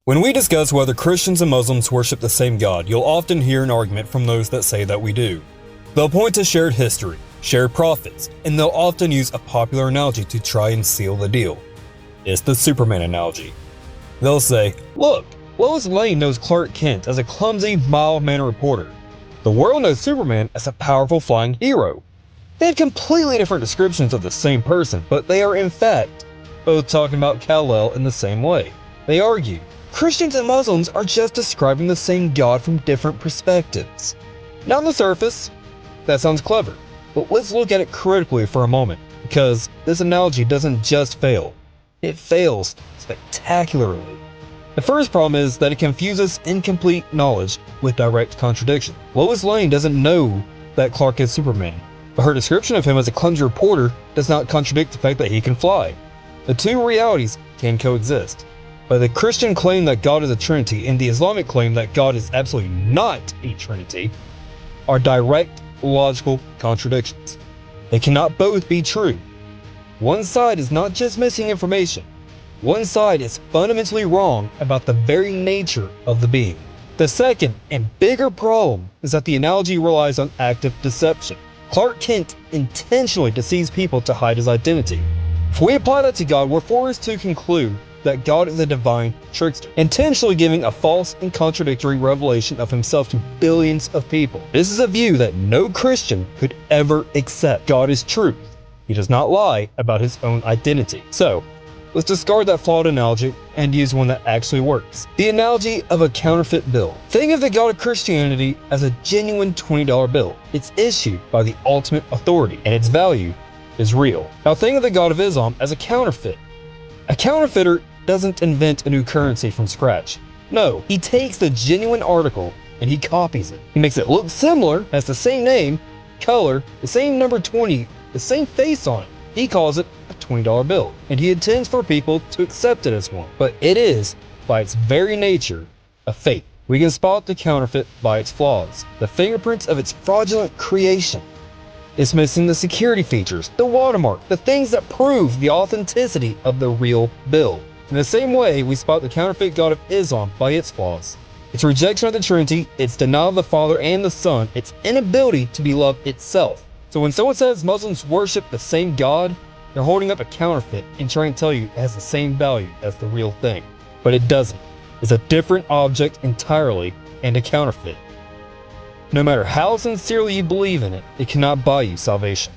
When we discuss whether Christians and Muslims worship the same God, you'll often hear an argument from those that say that we do. They'll point to shared history, shared prophets, and they'll often use a popular analogy to try and seal the deal. It's the Superman analogy. They'll say, look, Lois Lane knows Clark Kent as a clumsy, mild-mannered reporter. The world knows Superman as a powerful flying hero. They have completely different descriptions of the same person, but they are in fact both talking about Kal-El in the same way. They argue, Christians and Muslims are just describing the same God from different perspectives. Now on the surface, that sounds clever, but let's look at it critically for a moment, because this analogy doesn't just fail, it fails spectacularly. The first problem is that it confuses incomplete knowledge with direct contradiction. Lois Lane doesn't know that Clark is Superman, but her description of him as a clumsy reporter does not contradict the fact that he can fly. The two realities can coexist. But the Christian claim that God is a Trinity and the Islamic claim that God is absolutely not a Trinity are direct logical contradictions. They cannot both be true. One side is not just missing information. One side is fundamentally wrong about the very nature of the being. The second and bigger problem is that the analogy relies on active deception. Clark Kent intentionally deceives people to hide his identity. If we apply that to God, we're forced to conclude that God is a divine trickster, intentionally giving a false and contradictory revelation of himself to billions of people. This is a view that no Christian could ever accept. God is truth. He does not lie about his own identity. So, let's discard that flawed analogy and use one that actually works. The analogy of a counterfeit bill. Think of the God of Christianity as a genuine $20 bill. It's issued by the ultimate authority, and its value is real. Now think of the God of Islam as a counterfeit. A counterfeiter doesn't invent a new currency from scratch. No, he takes the genuine article and he copies it. He makes it look similar, has the same name, color, the same number 20, the same face on it. He calls it a $20 bill, and he intends for people to accept it as one. But it is, by its very nature, a fake. We can spot the counterfeit by its flaws, the fingerprints of its fraudulent creation. It's missing the security features, the watermark, the things that prove the authenticity of the real bill. In the same way, we spot the counterfeit God of Islam by its flaws. Its rejection of the Trinity, its denial of the Father and the Son, its inability to be love itself. So when someone says Muslims worship the same God, they're holding up a counterfeit and trying to tell you it has the same value as the real thing. But it doesn't. It's a different object entirely and a counterfeit. No matter how sincerely you believe in it, it cannot buy you salvation.